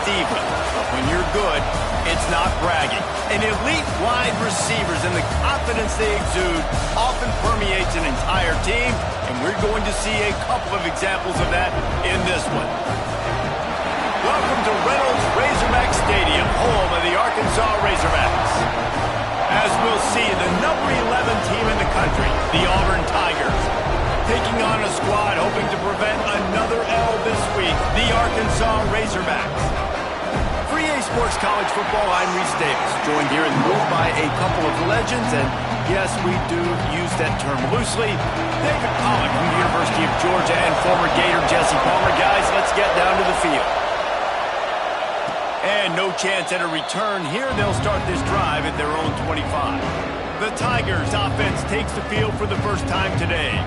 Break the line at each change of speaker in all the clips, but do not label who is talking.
diva. But when you're good, it's not bragging. And elite wide receivers and the confidence they exude often permeates an entire team, and we're going to see a couple of examples of that in this one. Welcome to Reynolds Razorback Stadium, home of the Arkansas Razorbacks. As we'll see, the number 11 team in the country, the Auburn Tigers, taking on a squad hoping to prevent another L this week, the Arkansas Razorbacks. For EA Sports College Football, I'm Reese Davis, joined here in the booth by a couple of legends, and yes, we do use that term loosely. David Pollock from the University of Georgia and former Gator Jesse Palmer. Guys, let's get down to the field. And no chance at a return here. They'll start this drive at their own 25. The Tigers offense takes the field for the first time today.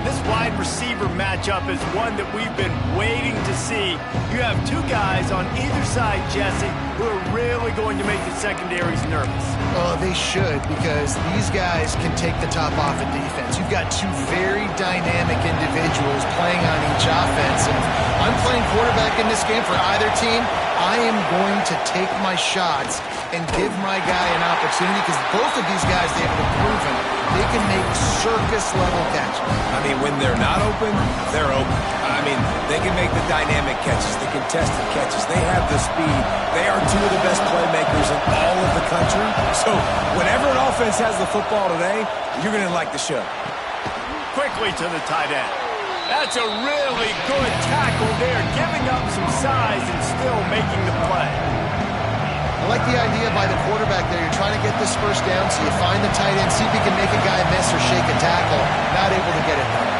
This wide receiver matchup is one that we've been waiting to see. You have two guys on either side, Jesse, who are really going to make the secondaries nervous.
Oh, they should, because these guys can take the top off of defense. You've got two very dynamic individuals playing on each offense. And if I'm playing quarterback in this game for either team, I am going to take my shots and give my guy an opportunity, because both of these guys, they've been proven they can make circus-level catches.
I mean, when they're not open, they're open. I mean, they can make the dynamic catches, the contested catches. They have the speed. They are two of the best playmakers in all of the country. So whenever an offense has the football today, you're going to like the show.
Quickly to the tight end. That's a really good tackle there, giving up some size and still making the play.
I like the idea by the quarterback there. You're trying to get this first down, so you find the tight end, see if he can make a guy miss or shake a tackle. Not able to get it done.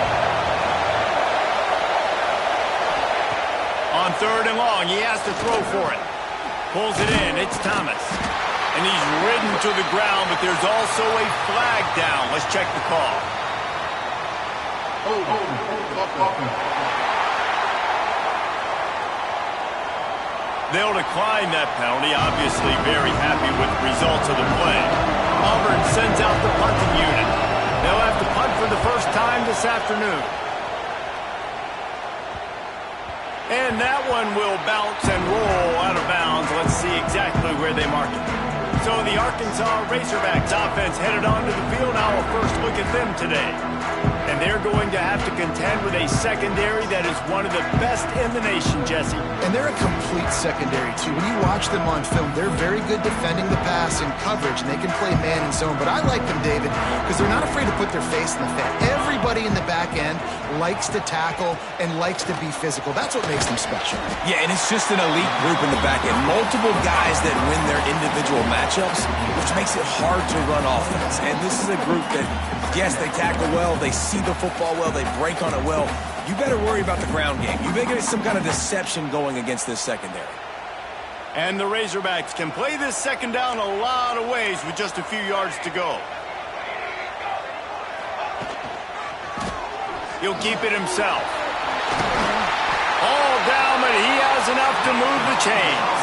On 3rd and long, he has to throw for it. Pulls it in. It's Thomas. And he's ridden to the ground, but there's also a flag down. Let's check the call. They'll decline that penalty, obviously very happy with the results of the play. Auburn sends out the punting unit. They'll have to punt for the first time this afternoon. And that one will bounce and roll out of bounds. Let's see exactly where they mark it. So the Arkansas Razorbacks offense headed onto the field. Now a first look at them today. And they're going to have to contend with a secondary that is one of the best in the nation, Jesse.
And they're a complete secondary, too. When you watch them on film, they're very good defending the pass and coverage, and they can play man and zone. But I like them, David, because they're not afraid to put their face in the fan. Everybody in the back end likes to tackle and likes to be physical. That's what makes them special.
Yeah, and it's just an elite group in the back end. Multiple guys that win their individual matchups, which makes it hard to run offense. And this is a group that, yes, they tackle well, they see the football well, they break on it well. You better worry about the ground game. You better get some kind of deception going against this secondary.
And the Razorbacks can play this second down a lot of ways with just a few yards to go. He'll keep it himself. All down, but he has enough to move the chains.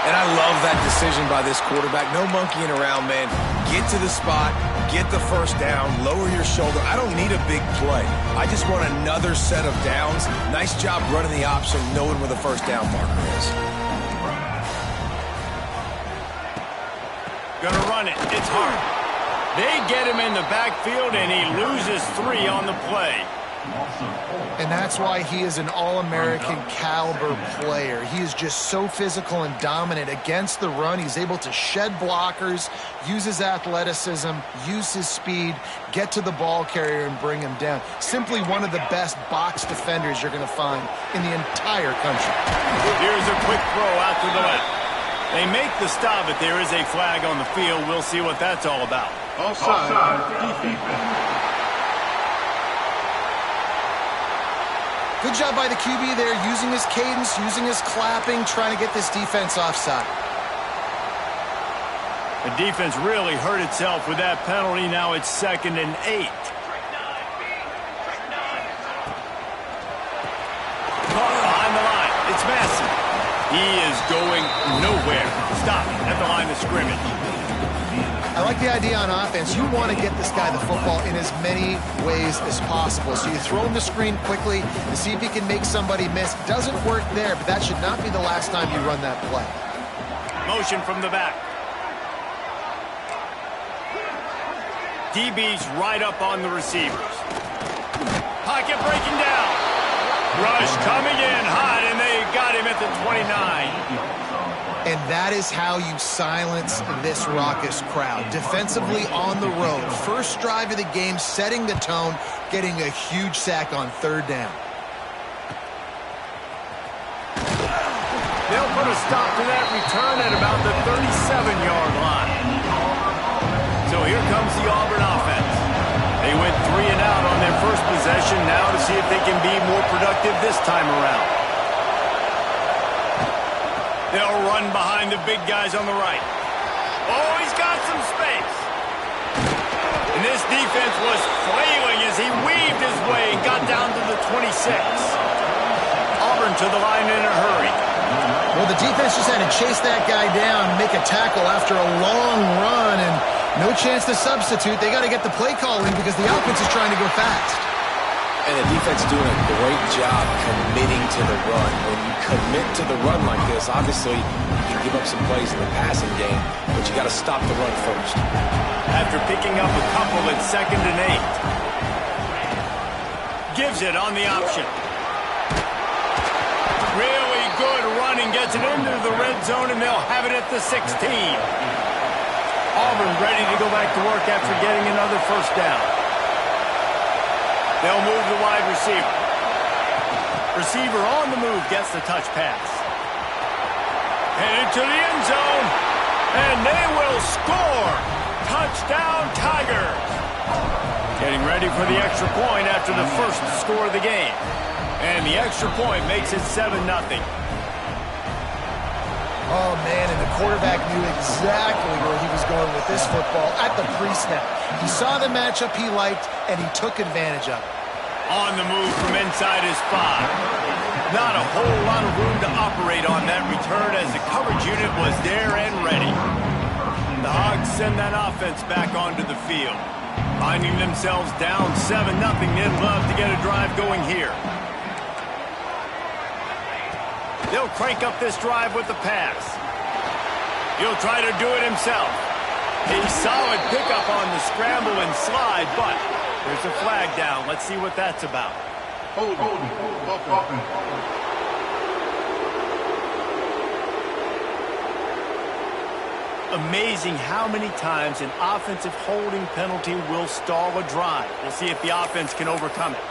And I love that decision by this quarterback. No monkeying around, man. Get to the spot, get the first down, lower your shoulder. I don't need a big play. I just want another set of downs. Nice job running the option, knowing where the first down marker is.
Gonna run it. It's hard. They get him in the backfield, and he loses 3 on the play.
And that's why he is an All-American caliber player. He is just so physical and dominant against the run. He's able to shed blockers, use his athleticism, use his speed, get to the ball carrier and bring him down. Simply one of the best box defenders you're going to find in the entire country.
Here's a quick throw out to the left. They make the stop, but there is a flag on the field. We'll see what that's all about.
Offside.
Good job by the QB there, using his cadence, using his clapping, trying to get this defense offside.
The defense really hurt itself with that penalty. Now it's 2nd and 8. Caught behind the line. It's Massey. He is going nowhere. Stop at the line of scrimmage.
I like the idea on offense. You want to get this guy the football in as many ways as possible. So you throw him the screen quickly to see if he can make somebody miss. Doesn't work there, but that should not be the last time you run that play.
Motion from the back. DB's right up on the receivers. Pocket breaking down. Rush coming in hot, and they got him at the 29.
And that is how you silence this raucous crowd. Defensively on the road. First drive of the game, setting the tone, getting a huge sack on third down.
They'll put a stop to that return at about the 37-yard line. So here comes the Auburn offense. They went 3 and out on their first possession, now to see if they can be more productive this time around. They'll run behind the big guys on the right. Oh, he's got some space. And this defense was flailing as he weaved his way and got down to the 26. Auburn to the line in a hurry.
Well, the defense just had to chase that guy down, make a tackle after a long run, and no chance to substitute. They got to get the play calling because the offense is trying to go fast.
And the defense is doing a great job committing to the run. When you commit to the run like this, obviously you can give up some plays in the passing game, but you got to stop the run first.
After picking up a couple at 2nd and 8. Gives it on the option. Really good running, gets it into the red zone, and they'll have it at the 16. Auburn ready to go back to work after getting another first down. They'll move the wide receiver. Receiver on the move gets the touch pass. Headed to the end zone, and they will score. Touchdown, Tigers. Getting ready for the extra point after the first score of the game. And the extra point makes it 7-0.
Oh, man, and the quarterback knew exactly where he was going with this football at the pre-snap. He saw the matchup he liked, and he took advantage of it.
On the move from inside his 5. Not a whole lot of room to operate on that return as the coverage unit was there and ready. The Hogs send that offense back onto the field. Finding themselves down 7-0, they'd love to get a drive going here. They'll crank up this drive with the pass. He'll try to do it himself. A solid pickup on the scramble and slide, but there's a flag down. Let's see what that's about.
Hold offense.
Amazing how many times an offensive holding penalty will stall a drive. We'll see if the offense can overcome it.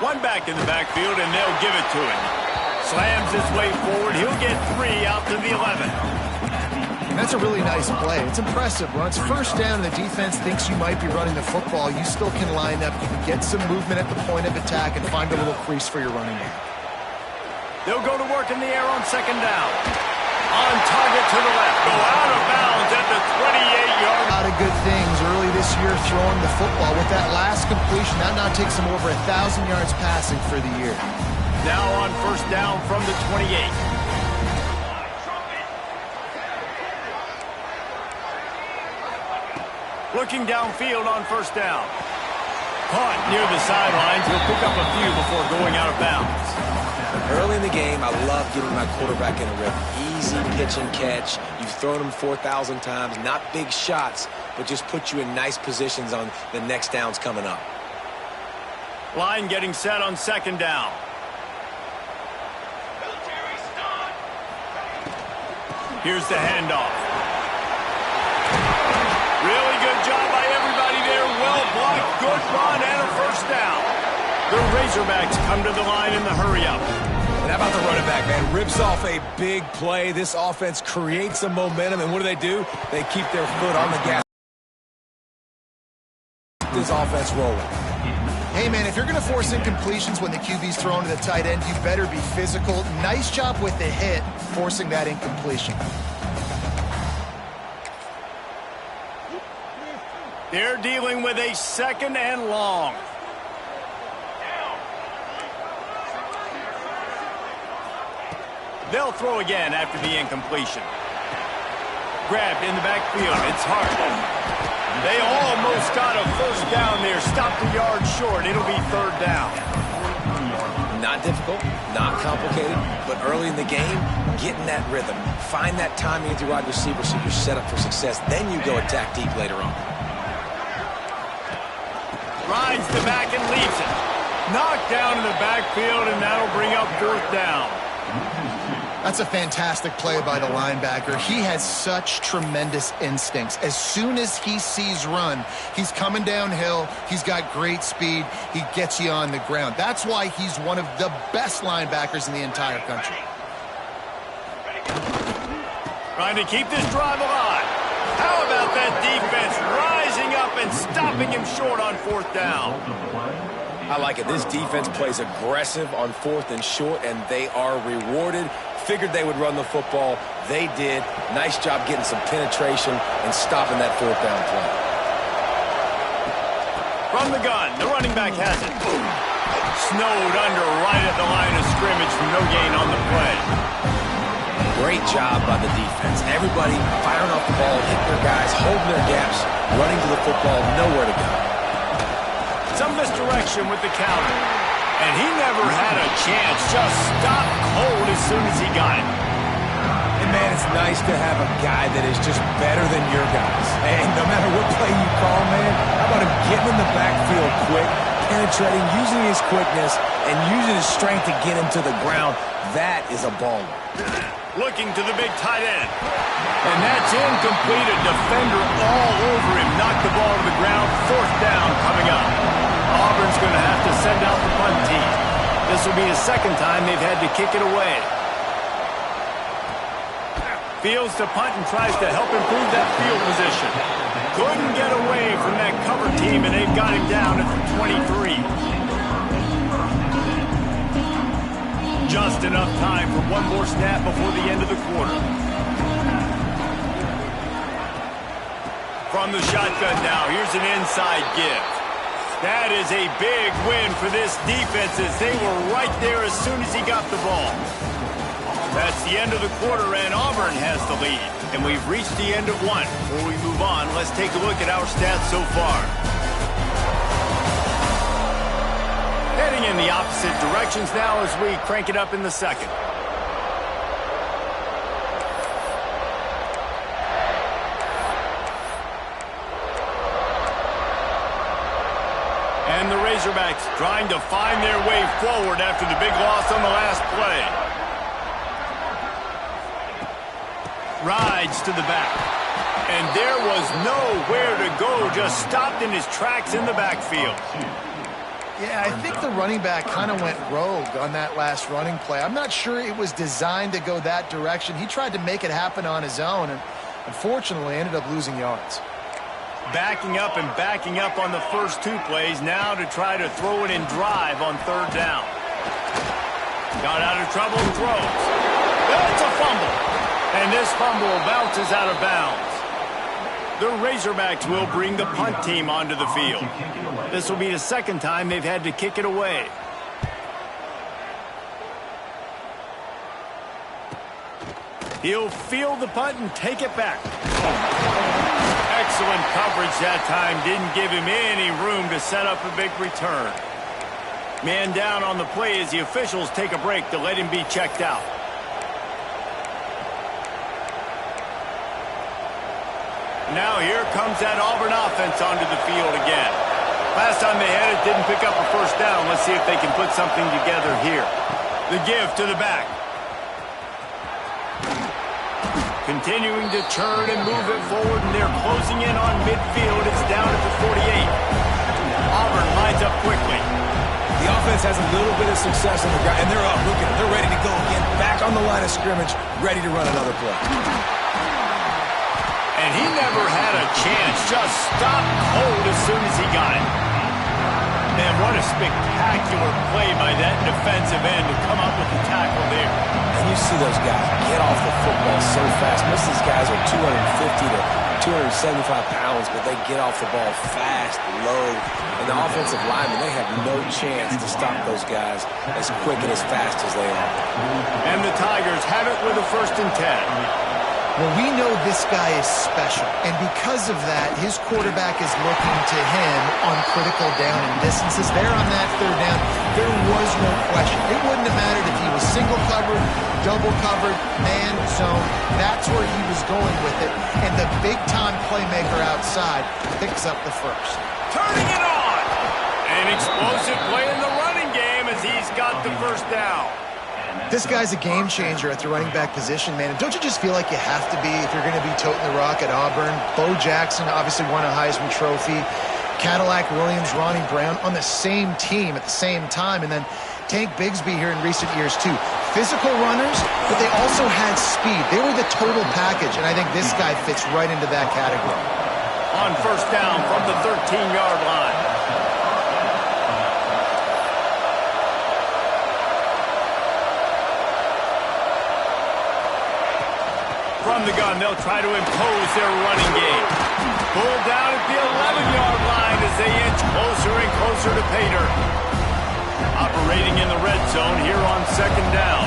One back in the backfield, and they'll give it to him. Slams his way forward. He'll get 3 out to the 11.
That's a really nice play. It's impressive. When it's first down and the defense thinks you might be running the football, you still can line up. You can get some movement at the point of attack and find a little crease for your running back.
They'll go to work in the air on 2nd down. On target to the left. Go out of bounds at the 28-yard.
A lot of good things early this year throwing the football. With that last completion, that now takes him over 1,000 yards passing for the year.
Now on first down from the 28. Looking downfield on first down. Caught near the sidelines. He'll pick up a few before going out of bounds.
Early in the game, I love giving my quarterback in a rhythm. Easy pitch and catch. You've thrown them 4,000 times. Not big shots, but just put you in nice positions on the next downs coming up.
Line getting set on 2nd down. Here's the handoff. Really good job by everybody there. Well blocked, good run, and a first down. The Razorbacks come to the line in the hurry-up.
And how about the running back, man? Rips off a big play. This offense creates some momentum, and what do? They keep their foot on the gas. This offense rolling.
Hey, man, if you're going to force incompletions when the QB's thrown to the tight end, you better be physical. Nice job with the hit, forcing that incompletion.
They're dealing with a 2nd and long. They'll throw again after the incompletion. Grabbed in the backfield. It's Hart. They almost got a 1st down there. Stopped a yard short. It'll be 3rd down.
Not difficult, not complicated, but early in the game, getting that rhythm. Find that timing with your wide receiver so you're set up for success. Then you go attack deep later on.
Rides the back and leaves it. Knocked down in the backfield, and that'll bring up 4th down.
That's a fantastic play by the linebacker. He has such tremendous instincts. As soon as he sees run, he's coming downhill. He's got great speed. He gets you on the ground. That's why he's one of the best linebackers in the entire country.
Trying to keep this drive alive. How about that defense rising up and stopping him short on 4th down?
I like it. This defense plays aggressive on 4th and short, and they are rewarded. Figured they would run the football. They did. Nice job getting some penetration and stopping that 4th down play.
From the gun, the running back has it. Snowed under right at the line of scrimmage from no gain on the play.
Great job by the defense. Everybody firing off the ball, hitting their guys, holding their gaps, running to the football, nowhere to go.
Some misdirection with the counter. And he never had a chance. Just stopped cold as soon as he got it.
And, man, it's nice to have a guy that is just better than your guys. And no matter what play you call, man, how about him getting in the backfield quick, penetrating, using his quickness, and using his strength to get him to the ground. That is a baller.
Looking to the big tight end. And that's incomplete. A defender all over him. Knocked the ball to the ground. 4th down coming up. Auburn's going to have to send out the punt team. This will be the 2nd time they've had to kick it away. Fields to punt and tries to help improve that field position. Couldn't get away from that cover team, and they've got him down at the 23. Just enough time for one more snap before the end of the quarter. From the shotgun now, here's an inside give. That is a big win for this defense as they were right there as soon as he got the ball. That's the end of the quarter, and Auburn has the lead. And we've reached the end of one. Before we move on, let's take a look at our stats so far. Heading in the opposite directions now as we crank it up in the 2nd. And the Razorbacks trying to find their way forward after the big loss on the last play. Rides to the back. And there was nowhere to go, just stopped in his tracks in the backfield.
Yeah, I think the running back kind of went rogue on that last running play. I'm not sure it was designed to go that direction. He tried to make it happen on his own and unfortunately ended up losing yards.
Backing up and backing up on the first 2 plays now to try to throw it in drive on 3rd down. Got out of trouble and throws. That's a fumble. And this fumble bounces out of bounds. The Razorbacks will bring the punt team onto the field. This will be the 2nd time they've had to kick it away. He'll field the punt and take it back. Excellent coverage that time. Didn't give him any room to set up a big return. Man down on the play as the officials take a break to let him be checked out. Now here comes that Auburn offense onto the field again. Last time they had it, didn't pick up a 1st down. Let's see if they can put something together here. The give to the back. Continuing to turn and move it forward, and they're closing in on midfield. It's down at the 48. Auburn lines up quickly.
The offense has a little bit of success on the ground, and they're up. Look at them. They're ready to go again. Back on the line of scrimmage, ready to run another play.
And he never had a chance. Just stopped cold as soon as he got it. Man, what a spectacular play by that defensive end to come up with the tackle there.
And you see those guys get off the football so fast. Most of these guys are 250 to 275 pounds, but they get off the ball fast, low. And the offensive linemen, they have no chance to stop those guys as quick and as fast as they are.
And the Tigers have it with a 1st and 10.
Well, we know this guy is special, and because of that, his quarterback is looking to him on critical down and distances. There on that 3rd down, there was no question. It wouldn't have mattered if he was single covered, double covered, man, zone. That's where he was going with it, and the big-time playmaker outside picks up the 1st.
Turning it on! An explosive play in the running game as he's got the 1st down.
This guy's a game changer at the running back position, man. And don't you just feel like you have to be if you're going to be toting the rock at Auburn? Bo Jackson obviously won a Heisman Trophy. Cadillac Williams, Ronnie Brown on the same team at the same time. And then Tank Bigsby here in recent years, too. Physical runners, but they also had speed. They were the total package, and I think this guy fits right into that category.
On 1st down from the 13-yard line. From the gun, they'll try to impose their running game. Pulled down at the 11-yard line as they inch closer and closer to pay dirt. Operating in the red zone here on 2nd down.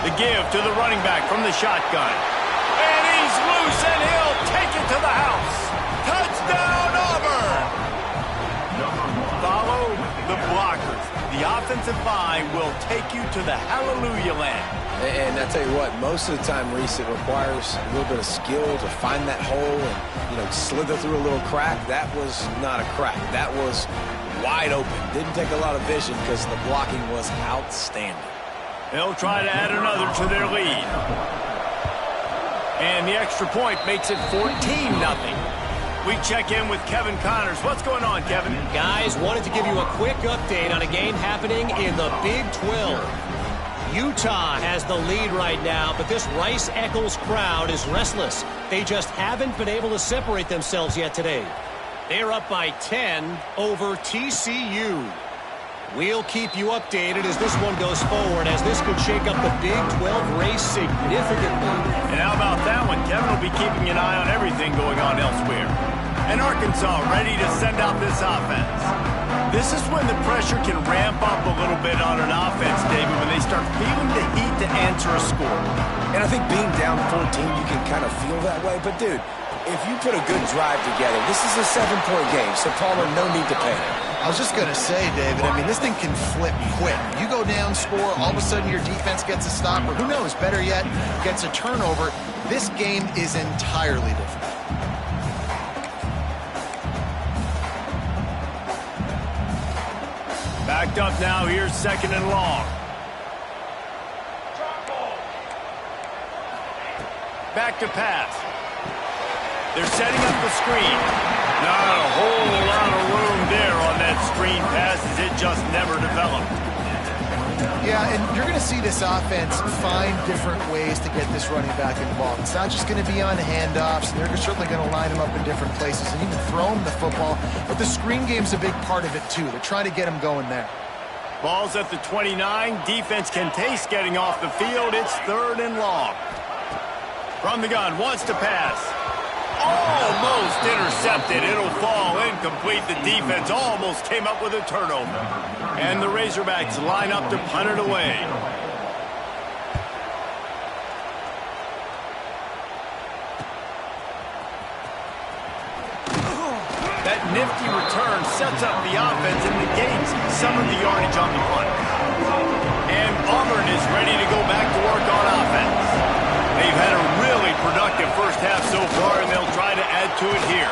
The give to the running back from the shotgun. And he's loose, and he'll take it to the house. Touchdown, Auburn! Follow the blockers. The offensive line will take you to the hallelujah land.
And I tell you what, most of the time, Reese, it requires a little bit of skill to find that hole and, slither through a little crack. That was not a crack. That was wide open. Didn't take a lot of vision because the blocking was outstanding.
They'll try to add another to their lead. And the extra point makes it 14-0. We check in with Kevin Connors. What's going on, Kevin?
Guys, wanted to give you a quick update on a game happening in the Big 12. Utah has the lead right now, but this Rice-Eccles crowd is restless. They just haven't been able to separate themselves yet today. They're up by 10 over TCU. We'll keep you updated as this one goes forward, as this could shake up the Big 12 race significantly.
And how about that one? Kevin will be keeping an eye on everything going on elsewhere. And Arkansas ready to send out this offense. This is when the pressure can ramp up a little bit on an offense, David, when they start feeling the heat to answer a score.
And I think being down 14, you can kind of feel that way. But, dude, if you put a good drive together, this is a 7-point game, so Palmer, no need to panic.
I was just going to say, David, this thing can flip quick. You go down, score, all of a sudden your defense gets a stop, or who knows, better yet, gets a turnover. This game is entirely different.
Backed up now, here's 2nd and long. Back to pass. They're setting up the screen. Not a whole lot of room there on that screen pass as it just never developed.
Yeah, and you're going to see this offense find different ways to get this running back involved. It's not just going to be on handoffs, and they're certainly going to line him up in different places and even throw him the football. But the screen game's a big part of it, too. They're trying to get him going there.
Ball's at the 29. Defense can taste getting off the field. It's 3rd and long. From the gun, wants to pass. Almost intercepted. It'll fall incomplete. The defense almost came up with a turnover. And the Razorbacks line up to punt it away. That nifty return sets up the offense and negates some of the yardage on the punt. And Auburn is ready to go back to work on offense. They've had a really productive first half so far, and they'll try to add to it here.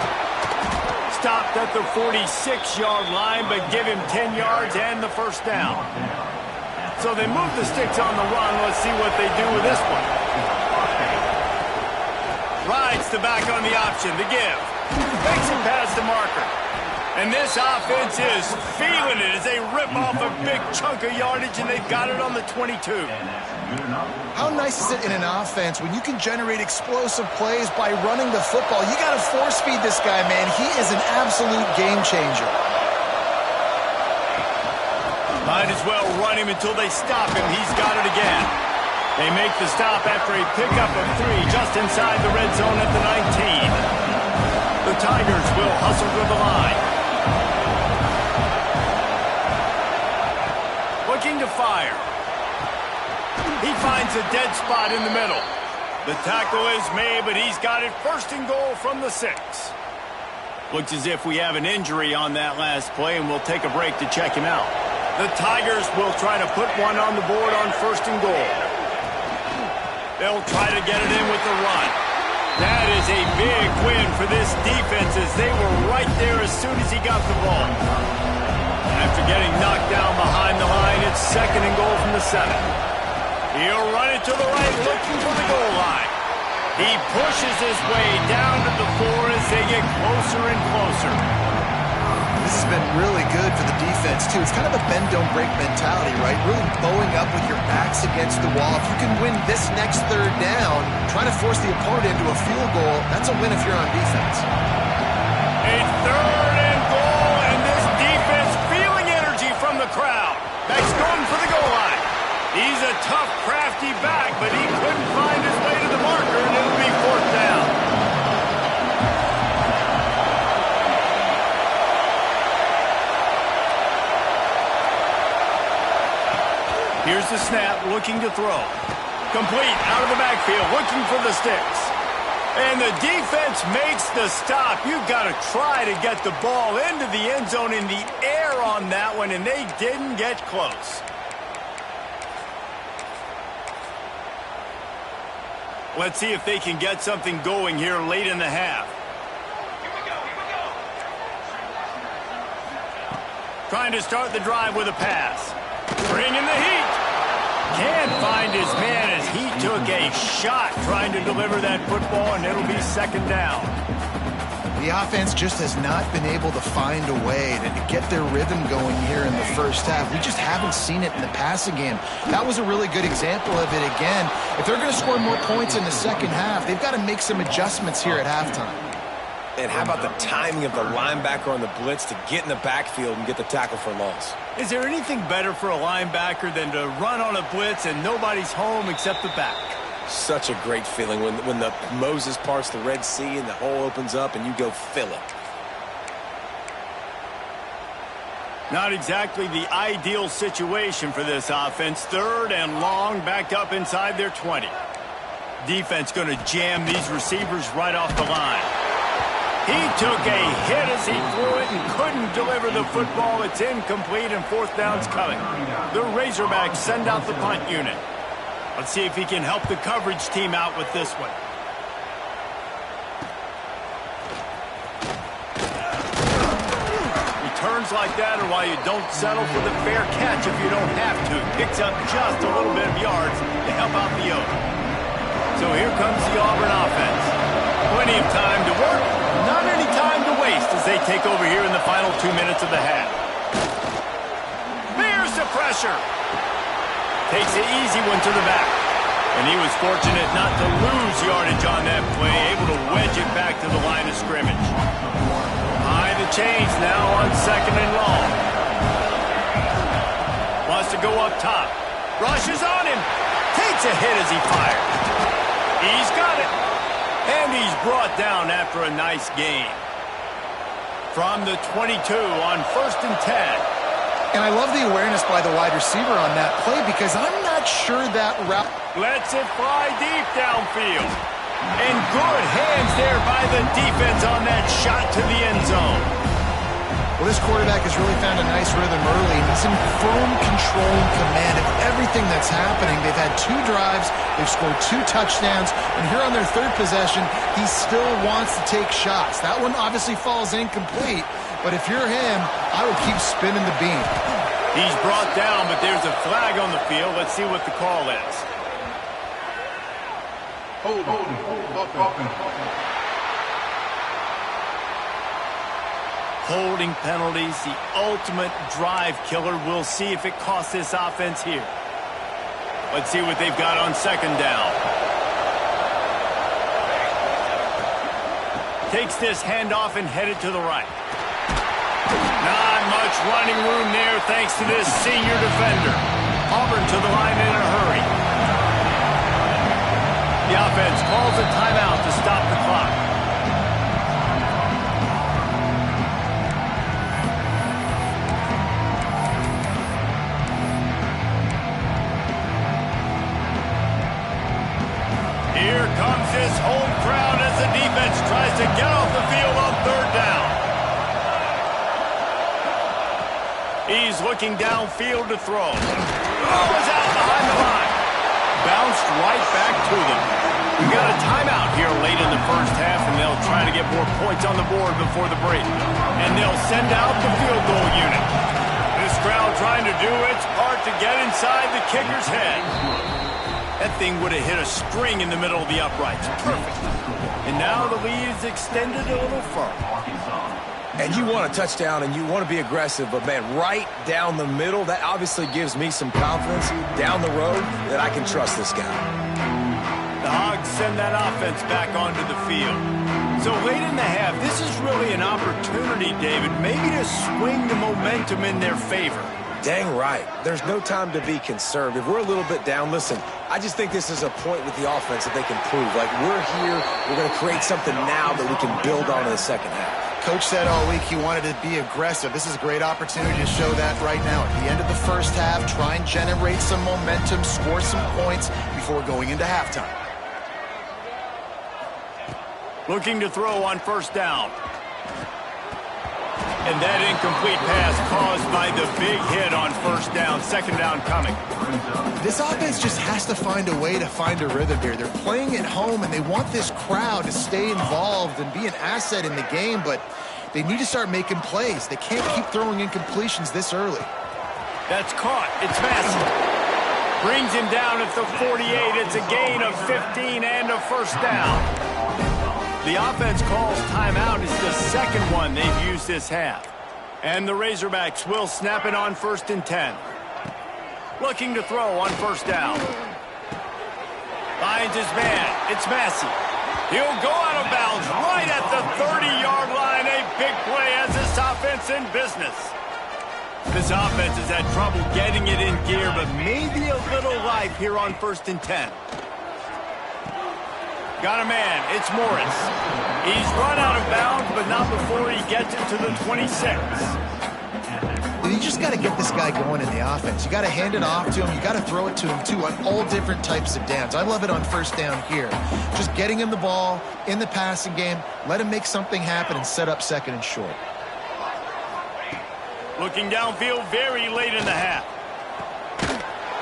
Stopped at the 46-yard line, but give him 10 yards and the 1st down. So they move the sticks on the run. Let's see what they do with this one. Rides the back on the option. The give. Makes it past the marker. And this offense is feeling it as they rip off a big chunk of yardage, and they've got it on the 22.
How nice is it in an offense when you can generate explosive plays by running the football? You got to force feed this guy, man. He is an absolute game changer.
Might as well run him until they stop him. He's got it again. They make the stop after a pickup of 3 just inside the red zone at the 19. The Tigers will hustle to the line. Looking to fire. He finds a dead spot in the middle. The tackle is made, but he's got it first and goal from the 6. Looks as if we have an injury on that last play, and we'll take a break to check him out. The Tigers will try to put one on the board on first and goal. They'll try to get it in with the run. That is a big win for this defense as they were right there as soon as he got the ball. After getting knocked down behind the line, it's second and goal from the 7. He'll run it to the right, looking for the goal line. He pushes his way down to the 4 as they get closer and closer.
This has been really good for the defense, too. It's kind of a bend-don't-break mentality, right? Really bowing up with your backs against the wall. If you can win this next third down, try to force the opponent into a field goal, that's a win if you're on defense.
A third and goal, and this defense feeling energy from the crowd. That's going for the goal line. He's a tough, crafty back, but he couldn't find his way to the marker, and it'll be 4th down. Here's the snap, looking to throw. Complete, out of the backfield, looking for the sticks. And the defense makes the stop. You've got to try to get the ball into the end zone in the air on that one, and they didn't get close. Let's see if they can get something going here late in the half. Trying to start the drive with a pass. Bringing the heat. Can't find his man as he took a shot trying to deliver that football, and it'll be 2nd down.
The offense just has not been able to find a way to get their rhythm going here in the first half. We just haven't seen it in the passing game. That was a really good example of it again. If they're going to score more points in the second half, they've got to make some adjustments here at halftime.
And how about the timing of the linebacker on the blitz to get in the backfield and get the tackle for loss?
Is there anything better for a linebacker than to run on a blitz and nobody's home except the back?
Such a great feeling when the Moses parts the Red Sea and the hole opens up and you go fill it.
Not exactly the ideal situation for this offense. 3rd and long, backed up inside their 20. Defense going to jam these receivers right off the line. He took a hit as he threw it and couldn't deliver the football. It's incomplete and 4th down's coming. The Razorbacks send out the punt unit. Let's see if he can help the coverage team out with this one. Returns like that are why you don't settle for the fair catch if you don't have to. Picks up just a little bit of yards to help out the Oak. So here comes the Auburn offense. Plenty of time to work, not any time to waste as they take over here in the final 2 minutes of the half. There's the pressure. Takes the easy one to the back. And he was fortunate not to lose yardage on that play, able to wedge it back to the line of scrimmage. High the chains now on 2nd and long. Wants to go up top. Rushes on him. Takes a hit as he fires. He's got it. And he's brought down after a nice gain. From the 22 on 1st and 10.
And I love the awareness by the wide receiver on that play because I'm not sure that route...
Lets it fly deep downfield. And good hands there by the defense on that shot to the end zone.
Well, this quarterback has really found a nice rhythm early. He's in firm control and command of everything that's happening. They've had 2 drives. They've scored 2 touchdowns. And here on their 3rd possession, he still wants to take shots. That one obviously falls incomplete. But if you're him, I would keep spinning the beam.
He's brought down, but there's a flag on the field. Let's see what the call is. Holding penalties, the ultimate drive killer. We'll see if it costs this offense here. Let's see what they've got on second down. Takes this handoff and headed to the right. Not much running room there thanks to this senior defender. Auburn to the line in a hurry. The offense calls a timeout to stop the clock. Here comes this home crowd as the defense tries to get off the field on third down. He's looking downfield to throw. Throws out behind the line. Bounced right back to them. We've got a timeout here late in the first half, and they'll try to get more points on the board before the break. And they'll send out the field goal unit. This crowd trying to do its part to get inside the kicker's head. That thing would have hit a string in the middle of the uprights. Perfect. And now the lead is extended a little further.
And you want a touchdown and you want to be aggressive, but, man, right down the middle, that obviously gives me some confidence down the road that I can trust this guy.
The Hogs send that offense back onto the field. So late in the half, this is really an opportunity, David, maybe to swing the momentum in their favor.
Dang right. There's no time to be concerned. If we're a little bit down, listen, I just think this is a point with the offense that they can prove. Like, we're here, we're going to create something now that we can build on in the second half.
Coach said all week he wanted to be aggressive. This is a great opportunity to show that right now. At the end of the first half, try and generate some momentum, score some points before going into halftime.
Looking to throw on first down. And that incomplete pass caused by the big hit on first down. Second down coming.
This offense just has to find a way to find a rhythm here. They're playing at home, and they want this crowd to stay involved and be an asset in the game, but they need to start making plays. They can't keep throwing incompletions this early.
That's caught. It's Massey. Brings him down at the 48. It's a gain of 15 and a first down. The offense calls timeout. It's the second one they've used this half. And the Razorbacks will snap it on 1st and 10. Looking to throw on first down. Finds his man. It's Massey. He'll go out of bounds right at the 30-yard line. A big play as this offense in business. This offense has had trouble getting it in gear, but maybe a little life here on 1st and 10. Got a man. It's Morris. He's run out of bounds, but not before he gets it to the 26.
You just got to get this guy going in the offense. You got to hand it off to him. You got to throw it to him, too, on all different types of downs. I love it on first down here. Just getting him the ball in the passing game, let him make something happen and set up second and short.
Looking downfield very late in the half.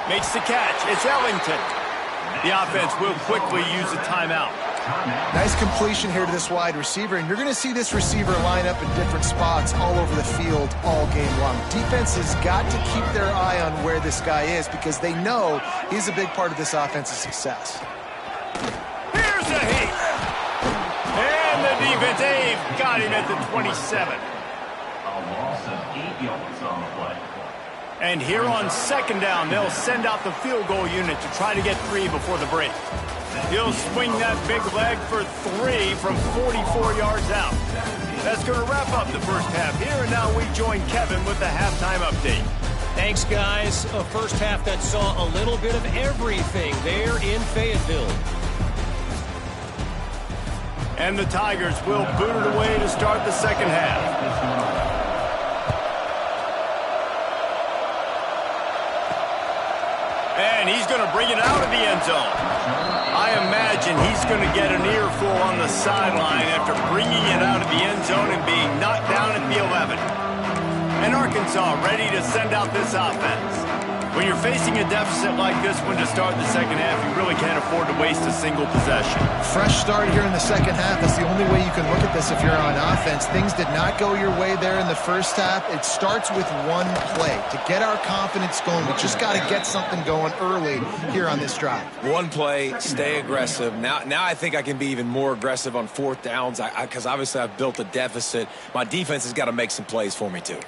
Makes the catch. It's Ellington. The offense will quickly use a timeout.
Nice completion here to this wide receiver, and you're going to see this receiver line up in different spots all over the field all game long. Defense has got to keep their eye on where this guy is because they know he's a big part of this offense's success.
Here's a hit. And the defense, Abe, got him at the 27.
A loss of 8 yards on the play.
And here on second down, they'll send out the field goal unit to try to get 3 before the break. He'll swing that big leg for 3 from 44 yards out. That's going to wrap up the first half here, and now we join Kevin with the halftime update.
Thanks, guys. A first half that saw a little bit of everything there in Fayetteville.
And the Tigers will boot it away to start the second half. And he's going to bring it out of the end zone. I imagine he's going to get an earful on the sideline after bringing it out of the end zone and being knocked down at the 11. And Arkansas ready to send out this offense. When you're facing a deficit like this one to start the second half, you really can't afford to waste a single possession.
Fresh start here in the second half. That's the only way you can look at this if you're on offense. Things did not go your way there in the first half. It starts with one play. To get our confidence going, we just got to get something going early here on this drive.
One play, stay aggressive. Now I think I can be even more aggressive on fourth downs because obviously I've built a deficit. My defense has got to make some plays for me too.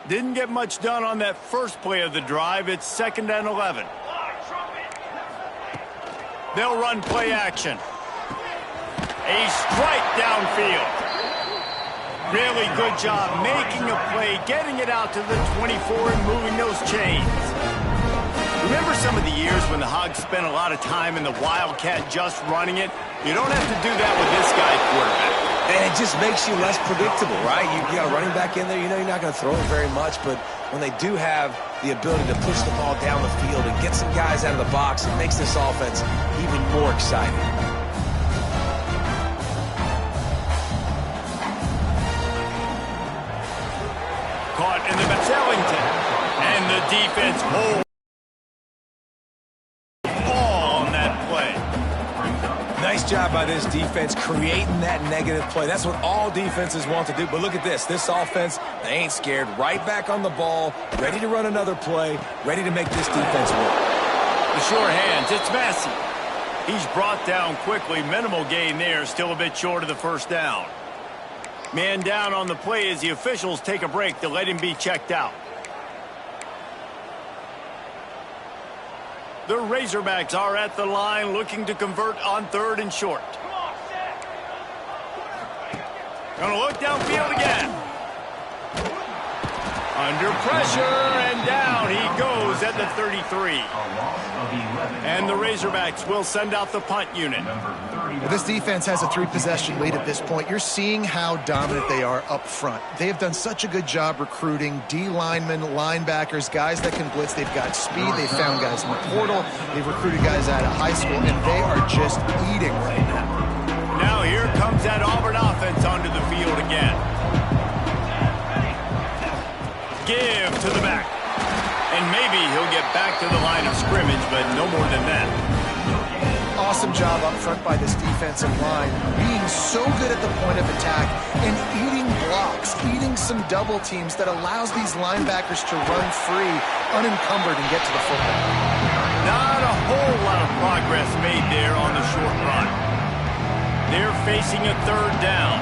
Didn't get much done on that first play of the drive. It's 2nd and 11. They'll run play action. A strike downfield. Really good job making a play, getting it out to the 24 and moving those chains. Remember some of the years when the Hogs spent a lot of time in the Wildcat just running it? You don't have to do that with this guy quarterback.
And it just makes you less predictable, right? You got a running back in there. You know you're not going to throw it very much, but when they do have the ability to push the ball down the field and get some guys out of the box, it makes this offense even more exciting.
Caught in the back. Ellington. And the defense holds ball on that play.
Nice job by this defense creating that negative play. That's what all defenses want to do. But look at this. This offense, they ain't scared. Right back on the ball, ready to run another play, ready to make this defense work.
The short hands, it's Massey. He's brought down quickly. Minimal gain there, still a bit short of the first down. Man down on the play as the officials take a break to let him be checked out. The Razorbacks are at the line looking to convert on 3rd and short. Gonna look downfield again. Under pressure, and down he goes at the 33. And the Razorbacks will send out the punt unit.
Well, this defense has a 3-possession lead at this point. You're seeing how dominant they are up front. They have done such a good job recruiting D-linemen, linebackers, guys that can blitz. They've got speed. They've found guys in the portal. They've recruited guys out of high school, and they are just eating right now.
Now here comes that Auburn offense onto the field again. Give to the back. And maybe he'll get back to the line of scrimmage, but no more than that.
Awesome job up front by this defensive line, being so good at the point of attack and eating blocks, eating some double teams that allows these linebackers to run free, unencumbered, and get to the football.
Not a whole lot of progress made there on the short run. They're facing a 3rd down.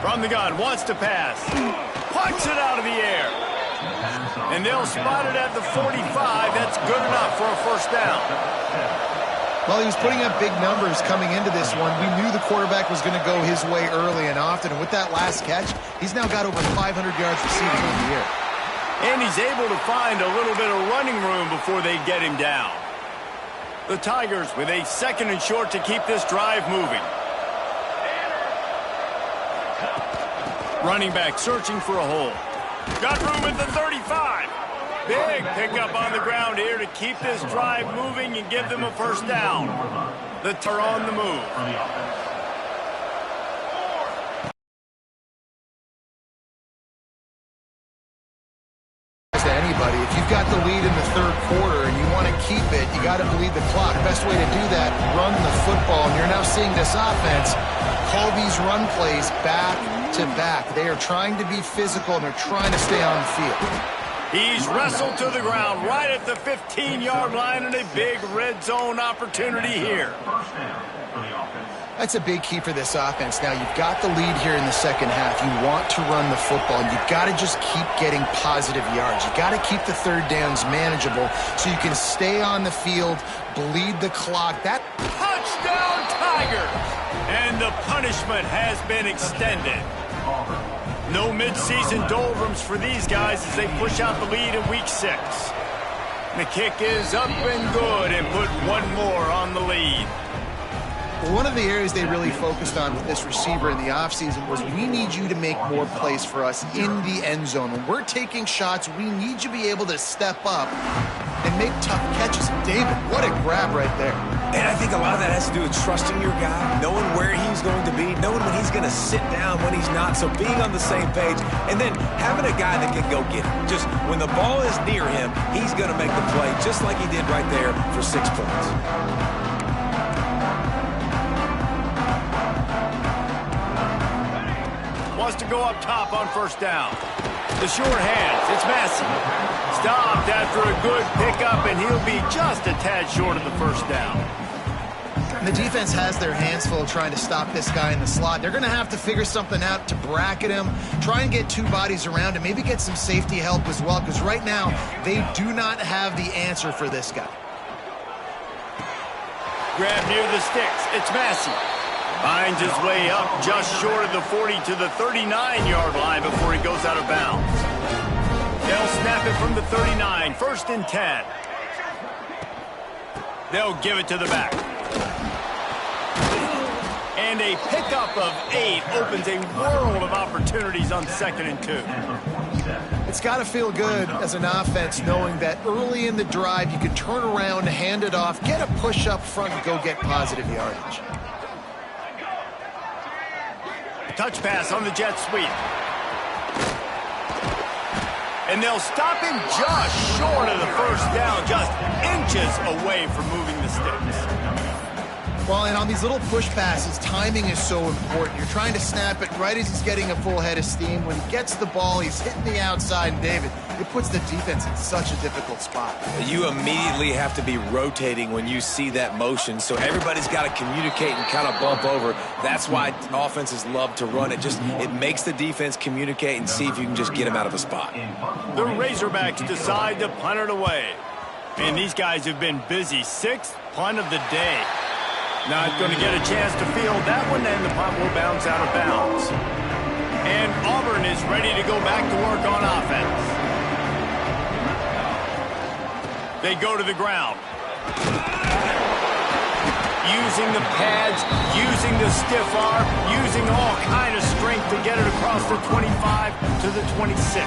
From the gun, wants to pass. Punts it out of the air. And they'll spot it at the 45. That's good enough for a first down.
Well, he was putting up big numbers coming into this one. We knew the quarterback was going to go his way early and often. And with that last catch, he's now got over 500 yards receiving in the year.
And he's able to find a little bit of running room before they get him down. The Tigers with a 2nd and short to keep this drive moving. Running back searching for a hole. Got room at the 35. Big pickup on the ground here to keep this drive moving and give them a first down. The Tigers on the move.
To anybody, if you've got the lead in the 3rd quarter and you want to keep it, you got to bleed the clock. Best way to do that, run the football. And you're now seeing this offense call these run plays back to back. They are trying to be physical, and they're trying to stay on the field.
He's wrestled to the ground right at the 15-yard line, and a big red zone opportunity here.
That's a big key for this offense. Now, you've got the lead here in the second half. You want to run the football, and you've got to just keep getting positive yards. You've got to keep the 3rd downs manageable so you can stay on the field, bleed the clock. That
touchdown, Tigers! And the punishment has been extended. No mid-season doldrums for these guys as they push out the lead in Week 6. The kick is up and good and put one more on the lead.
Well, one of the areas they really focused on with this receiver in the offseason was we need you to make more plays for us in the end zone. When we're taking shots, we need you to be able to step up and make tough catches. David, what a grab right there.
And I think a lot of that has to do with trusting your guy, knowing where he's going to be, knowing when he's going to sit down, when he's not, so being on the same page, and then having a guy that can go get it. Just when the ball is near him, he's going to make the play, just like he did right there for 6 points.
Wants to go up top on first down. The short hands, it's Massey. Stopped after a good pickup, and he'll be just a tad short of the first down.
The defense has their hands full trying to stop this guy in the slot. They're going to have to figure something out to bracket him, try and get 2 bodies around him, maybe get some safety help as well, because right now they do not have the answer for this guy.
Grab near the sticks, it's Massey. Finds his way up just short of the 40 to the 39-yard line before he goes out of bounds. They'll snap it from the 39, 1st and 10. They'll give it to the back. And a pickup of 8 opens a world of opportunities on 2nd and 2.
It's got to feel good as an offense knowing that early in the drive you can turn around, hand it off, get a push up front, and go get positive yardage.
Touch pass on the jet sweep. And they'll stop him just short of the first down, just inches away from moving the sticks.
Well, and on these little push passes, timing is so important. You're trying to snap it right as he's getting a full head of steam. When he gets the ball, he's hitting the outside, and David, it puts the defense in such a difficult spot.
You immediately have to be rotating when you see that motion, so everybody's got to communicate and kind of bump over. That's why offenses love to run it. It makes the defense communicate and see if you can just get him out of a spot.
The Razorbacks decide to punt it away. And these guys have been busy. 6th punt of the day. Not going to get a chance to field that one, and the punt will bounce out of bounds. And Auburn is ready to go back to work on offense. They go to the ground. Using the pads, using the stiff arm, using all kind of strength to get it across the 25 to the 26.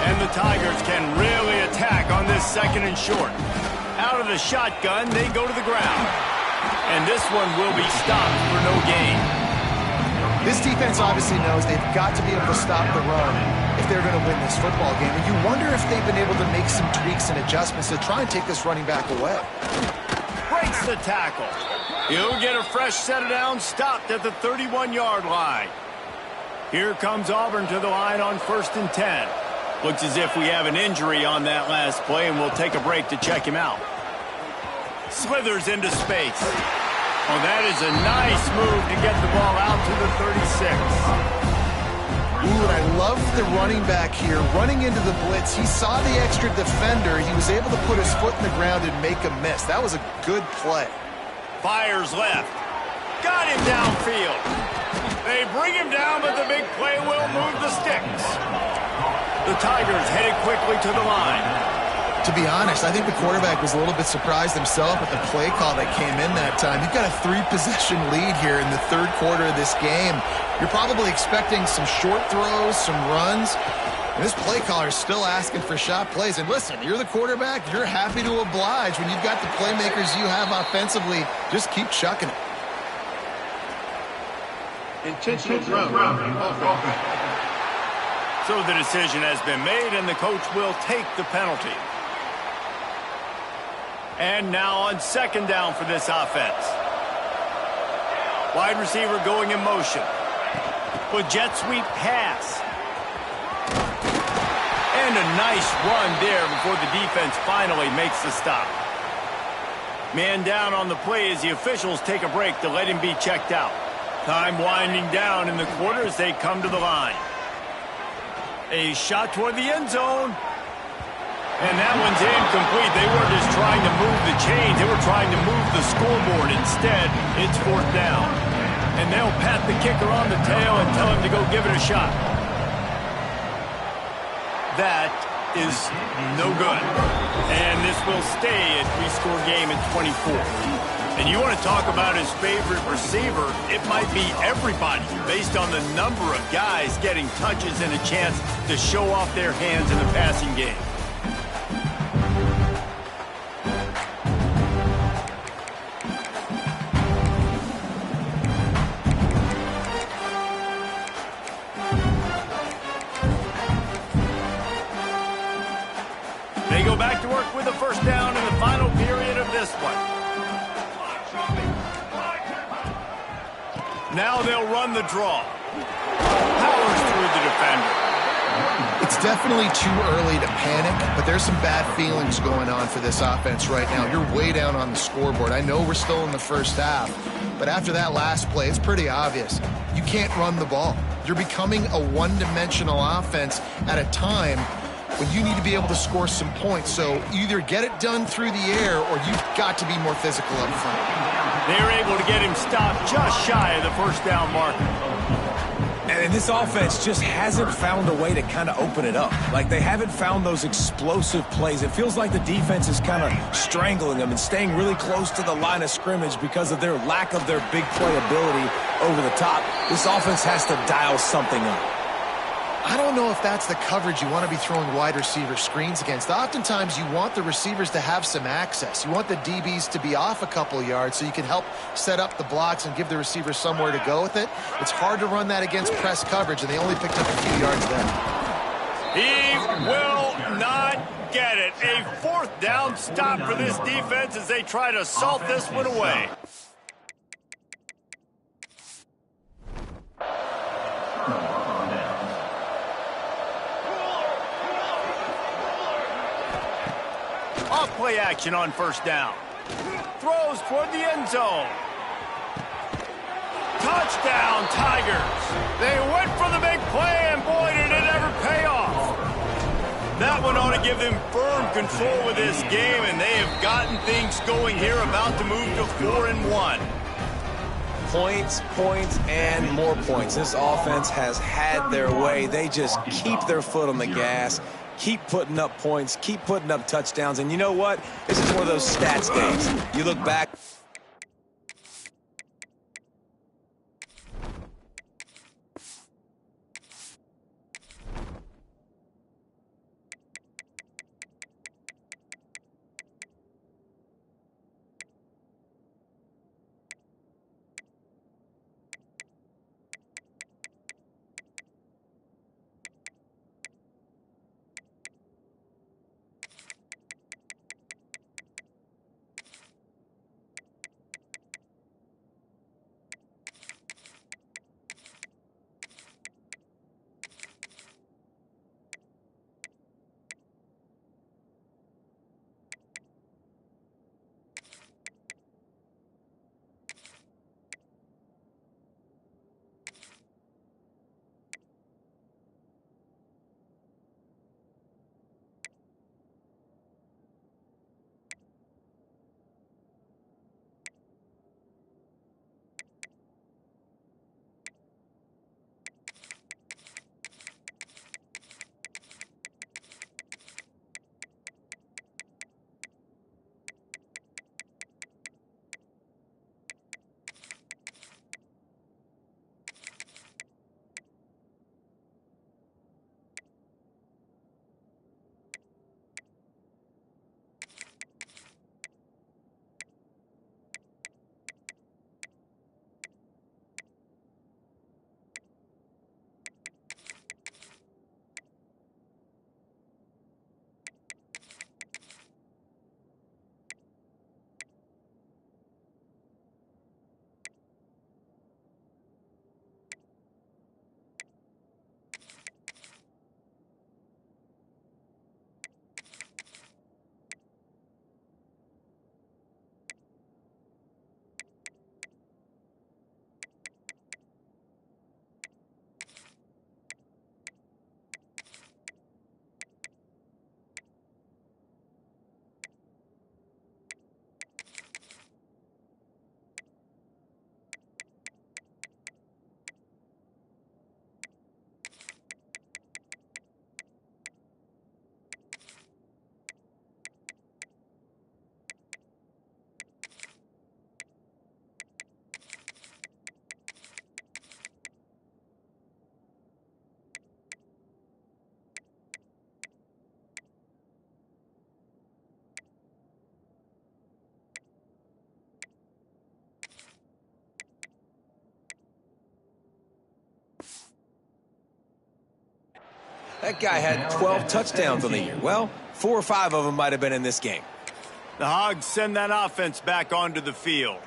And the Tigers can really attack on this 2nd and short. Out of the shotgun, they go to the ground. And this one will be stopped for no gain.
This defense obviously knows they've got to be able to stop the run if they're going to win this football game. And you wonder if they've been able to make some tweaks and adjustments to try and take this running back away.
Breaks the tackle. He'll get a fresh set of downs, stopped at the 31-yard line. Here comes Auburn to the line on 1st and 10. Looks as if we have an injury on that last play, and we'll take a break to check him out. Slithers into space. Oh, that is a nice move to get the ball out to the 36.
Ooh, and I love the running back here. Running into the blitz, he saw the extra defender. He was able to put his foot in the ground and make a miss. That was a good play.
Fires left. Got him downfield. They bring him down, but the big play will move the sticks. The Tigers headed quickly to the line.
To be honest, I think the quarterback was a little bit surprised himself with the play call that came in that time. You've got a 3-possession lead here in the 3rd quarter of this game. You're probably expecting some short throws, some runs. And this play caller is still asking for shot plays. And listen, you're the quarterback. You're happy to oblige when you've got the playmakers you have offensively. Just keep chucking it.
Intentional throw.
So the decision has been made, and the coach will take the penalty. And now on 2nd down for this offense. Wide receiver going in motion. With jet sweep pass. And a nice run there before the defense finally makes the stop. Man down on the play as the officials take a break to let him be checked out. Time winding down in the quarter as they come to the line. A shot toward the end zone. And that one's incomplete. They weren't just trying to move the chains. They were trying to move the scoreboard. Instead, it's 4th down. And they'll pat the kicker on the tail and tell him to go give it a shot. That is no good. And this will stay a 3-score game at 24. And you want to talk about his favorite receiver, it might be everybody based on the number of guys getting touches and a chance to show off their hands in the passing game. They go back to work with a first down in the final period of this one. Now they'll run the draw. Powers through the defender.
It's definitely too early to panic, but there's some bad feelings going on for this offense right now. You're way down on the scoreboard. I know we're still in the first half, but after that last play, it's pretty obvious. You can't run the ball. You're becoming a one-dimensional offense at a time when you need to be able to score some points. So either get it done through the air or you've got to be more physical up front.
They're able to get him stopped just shy of the first down marker.
And this offense just hasn't found a way to kind of open it up. Like, they haven't found those explosive plays. It feels like the defense is kind of strangling them and staying really close to the line of scrimmage because of their lack of their big play ability over the top. This offense has to dial something up.
I don't know if that's the coverage you want to be throwing wide receiver screens against. Oftentimes, you want the receivers to have some access. You want the DBs to be off a couple yards so you can help set up the blocks and give the receivers somewhere to go with it. It's hard to run that against press coverage, and they only picked up a few yards there.
He will not get it. A fourth down stop for this defense as they try to salt this one away. Off-play action on first down. Throws toward the end zone. Touchdown, Tigers. They went for the big play, and boy, did it ever pay off. That one ought to give them firm control with this game, and they have gotten things going here, about to move to 4-1.
Points, points, and more points. This offense has had their way. They just keep their foot on the gas, keep putting up points, keep putting up touchdowns. And you know what? This is one of those stats days. You look back. That guy had 12 touchdowns on the year. Well, 4 or 5 of them might have been in this game.
The Hogs send that offense back onto the field.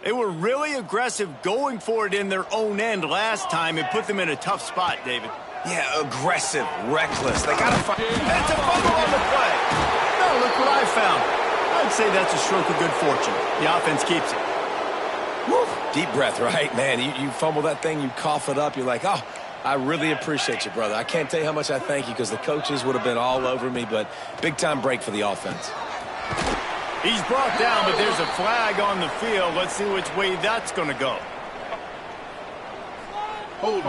They were really aggressive going for it in their own end last time and put them in a tough spot, David.
Yeah, aggressive, reckless. They got to find...
It's a fumble on the play. No, look what I found. I'd say that's a stroke of good fortune. The offense keeps it.
Woo. Deep breath, right? Man, you fumble that thing, you cough it up, you're like, oh, I really appreciate you, brother. I can't tell you how much I thank you because the coaches would have been all over me, but big-time break for the offense.
He's brought down, but there's a flag on the field. Let's see which way that's going to go.
Hold it.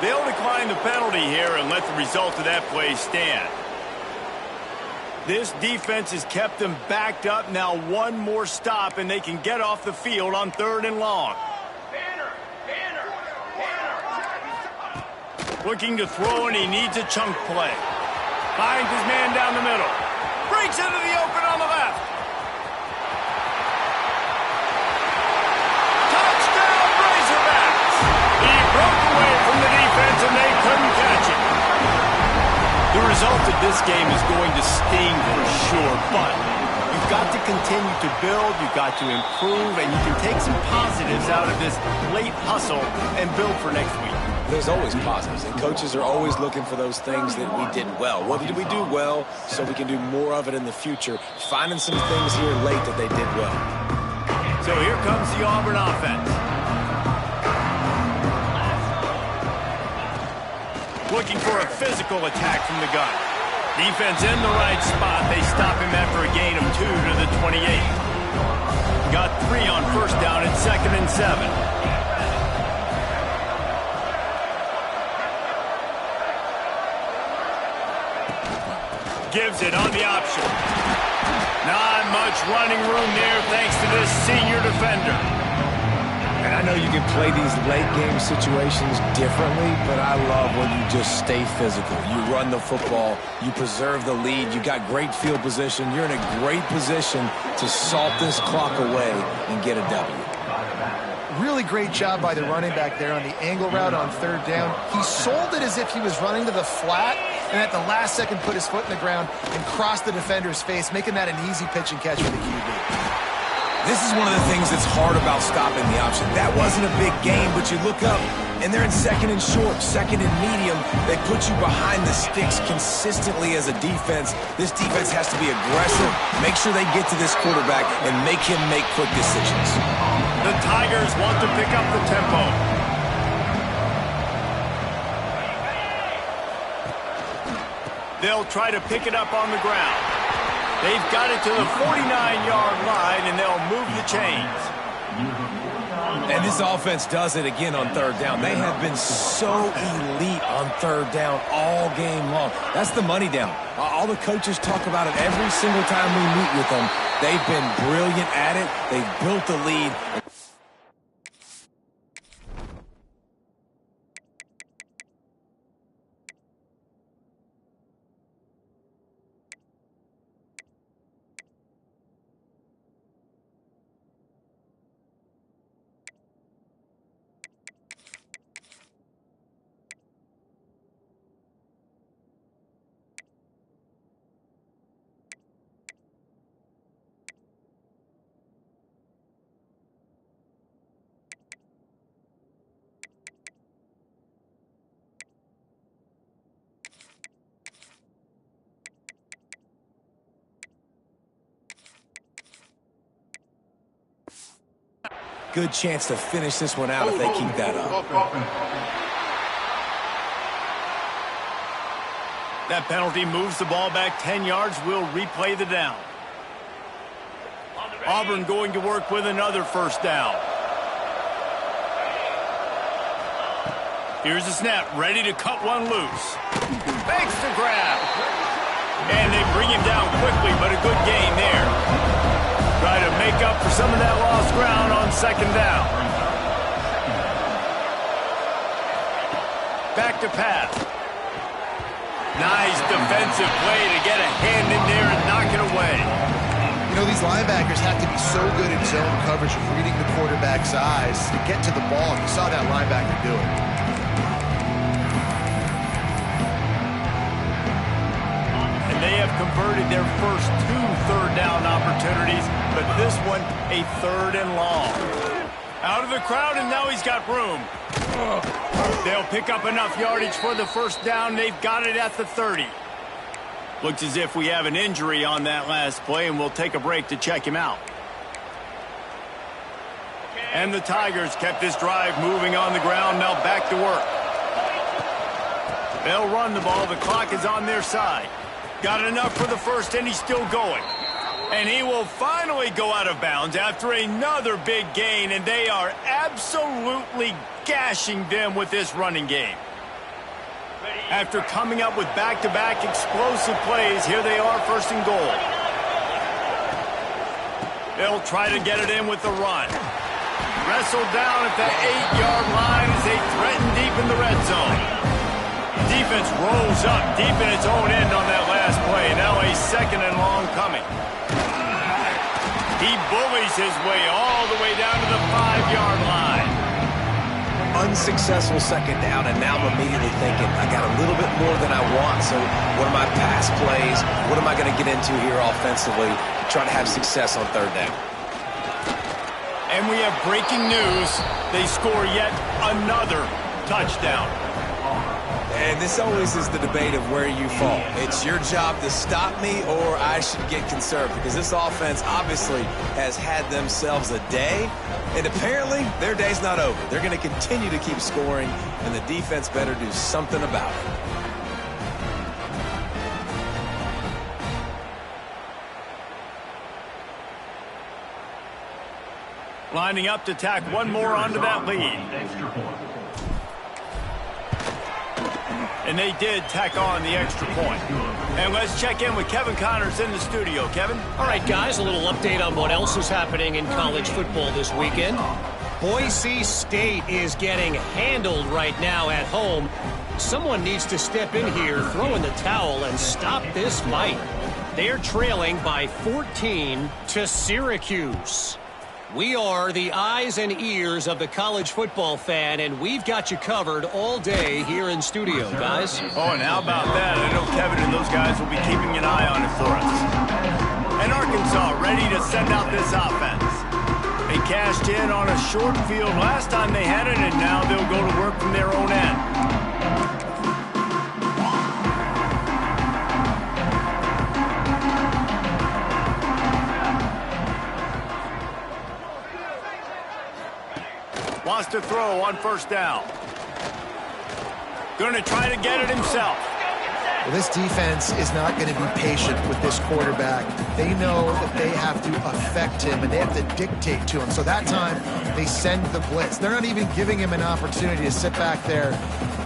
They'll decline the penalty here and let the result of that play stand. This defense has kept them backed up. Now one more stop, and they can get off the field on 3rd and long. Looking to throw, and he needs a chunk play. Finds his man down the middle. Breaks into the open on the left. Touchdown, Razorbacks! He broke away from the defense, and they couldn't catch it. The result of this game is going to sting for sure, but you've got to continue to build, you've got to improve, and you can take some positives out of this late hustle and build for next week.
There's always positives, and coaches are always looking for those things that we did well. What did we do well so we can do more of it in the future? Finding some things here late that they did well.
So here comes the Auburn offense. Looking for a physical attack from the gun. Defense in the right spot. They stop him after a gain of 2 to the 28. Got 3 on 1st down at 2nd and 7. Gives it on the option. Not much running room there thanks to this senior defender.
And I know you can play these late-game situations differently, but I love when you just stay physical. You run the football, you preserve the lead, you got great field position, you're in a great position to salt this clock away and get a W.
Really great job by the running back there on the angle route on 3rd down. He sold it as if he was running to the flat, and at the last second put his foot in the ground and crossed the defender's face, making that an easy pitch and catch for the QB.
This is one of the things that's hard about stopping the option. That wasn't a big game, but you look up, and they're in 2nd and short, 2nd and medium. They put you behind the sticks consistently as a defense. This defense has to be aggressive, make sure they get to this quarterback, and make him make quick decisions.
The Tigers want to pick up the tempo. They'll try to pick it up on the ground. They've got it to the 49-yard line, and they'll move the chains.
And this offense does it again on 3rd down. They have been so elite on 3rd down all game long. That's the money down. All the coaches talk about it every single time we meet with them. They've been brilliant at it. They've built the lead. Good chance to finish this one out if they keep that up.
That penalty moves the ball back 10 yards. We'll replay the down. Auburn going to work with another 1st down. Here's the snap, ready to cut one loose. Makes the grab. And they bring him down quickly, but a good gain there. Try to make up for some of that lost ground on 2nd down. Back to pass. Nice defensive play to get a hand in there and knock it away.
You know, these linebackers have to be so good in zone coverage of reading the quarterback's eyes to get to the ball. You saw that linebacker do it.
converted their first 2 third-down opportunities, but this one a 3rd and long. Out of the crowd, and now he's got room. They'll pick up enough yardage for the first down. They've got it at the 30. Looks as if we have an injury on that last play, and we'll take a break to check him out. And the Tigers kept this drive moving on the ground. Now back to work. They'll run the ball. The clock is on their side. Got enough for the first, and he's still going. And he will finally go out of bounds after another big gain, and they are absolutely gashing them with this running game. After coming up with back-to-back explosive plays, here they are, 1st and goal. They'll try to get it in with the run. Wrestled down at the 8-yard line as they threaten deep in the red zone. Defense rolls up deep in its own end on that last play. Now a 2nd and long coming. He bullies his way all the way down to the 5-yard line.
Unsuccessful 2nd down, and now I'm immediately thinking, I got a little bit more than I want, so what are my pass plays? What am I going to get into here offensively to try to have success on 3rd down?
And we have breaking news. They score yet another touchdown.
And this always is the debate of where you fall. It's your job to stop me, or I should get conservative, because this offense obviously has had themselves a day, and apparently their day's not over. They're going to continue to keep scoring, and the defense better do something about it.
Lining up to tack one more onto that lead.
Extra point.
And they did tack on the extra point. And let's check in with Kevin Connors in the studio. Kevin?
All right, guys, a little update on what else is happening in college football this weekend. Boise State is getting handled right now at home. Someone needs to step in here, throw in the towel, and stop this fight. They're trailing by 14 to Syracuse. We are the eyes and ears of the college football fan, and we've got you covered all day here in studio, guys.
Oh, and how about that? I know Kevin and those guys will be keeping an eye on it for us. And Arkansas ready to send out this offense. They cashed in on a short field last time they had it, and now they'll go to work from their own end. Wants to throw on 1st down. Going to try to get it himself.
Well, this defense is not going to be patient with this quarterback. They know that they have to affect him, and they have to dictate to him. So that time, they send the blitz. They're not even giving him an opportunity to sit back there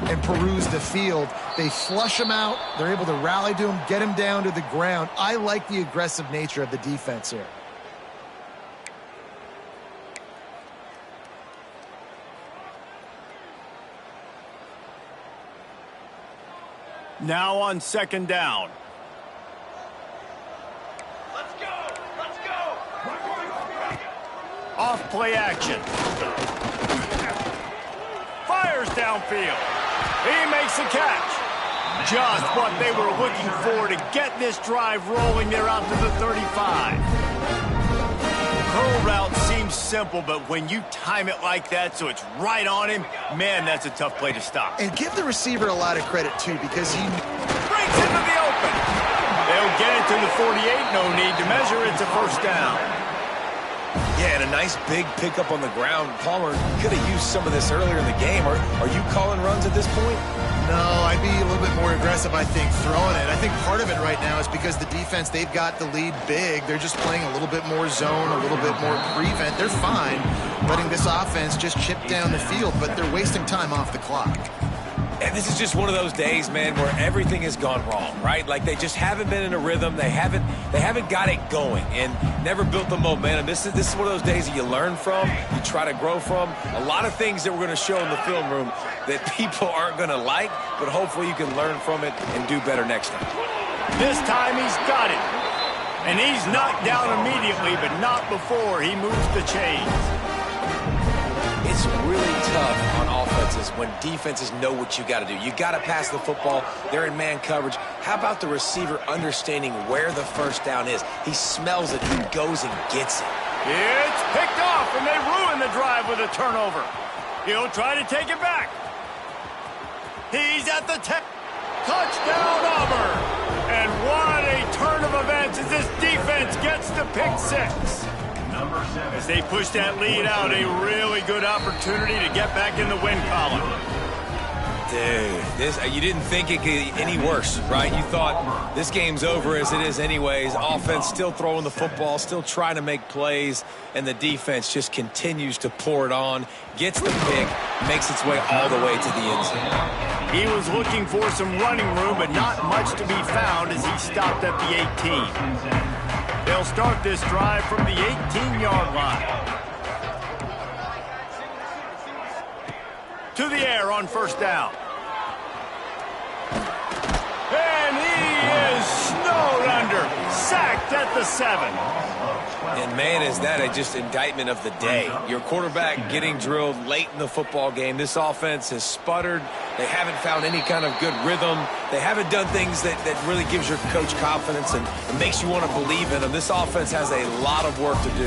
and peruse the field. They flush him out. They're able to rally to him, get him down to the ground. I like the aggressive nature of the defense here.
Now on 2nd down.
Let's go! Let's go!
Off play action. Fires downfield. He makes the catch. Just what they were looking for to get this drive rolling. They're out to the 35. Curl route seems simple, but when you time it like that so it's right on him, man, that's a tough play to stop.
And give the receiver a lot of credit, too, because he
Breaks into the open. They'll get it to the 48. No need to measure. It's a 1st down.
Yeah, and a nice big pickup on the ground. Palmer could have used some of this earlier in the game. Are you calling runs at this point?
No, I'd be a little bit more aggressive, I think, throwing it. I think part of it right now is because the defense, they've got the lead big. They're just playing a little bit more zone, a little bit more prevent. They're fine letting this offense just chip down the field, but they're wasting time off the clock.
And this is just one of those days, man, where everything has gone wrong, right? Like they just haven't been in a rhythm. They haven't got it going and never built the momentum. This is one of those days that you learn from, you try to grow from. A lot of things that we're going to show in the film room that people aren't going to like, but hopefully you can learn from it and do better next time.
This time he's got it. And he's knocked down immediately, but not before he moves the chains.
It's really tough on offenses when defenses know what you got to do. You got to pass the football. They're in man coverage. How about the receiver understanding where the first down is? He smells it. He goes and gets it.
It's picked off, and they ruin the drive with a turnover. He'll try to take it back. He's at the 10. Touchdown, Auburn. And what a turn of events as this defense gets to pick 6. As they push that lead out, a really good opportunity to get back in the win column.
Dude, you didn't think it could get any worse, right? You thought this game's over as it is anyways. Offense still throwing the football, still trying to make plays, and the defense just continues to pour it on, gets the pick, makes its way all the way to the end zone.
He was looking for some running room, but not much to be found as he stopped at the 18. They'll start this drive from the 18-yard line. To the air on first down. And he is snowed under. Sacked at the 7.
And, man, is that just indictment of the day. Your quarterback getting drilled late in the football game. This offense has sputtered. They haven't found any kind of good rhythm. They haven't done things that really gives your coach confidence and makes you want to believe in them. This offense has a lot of work to do.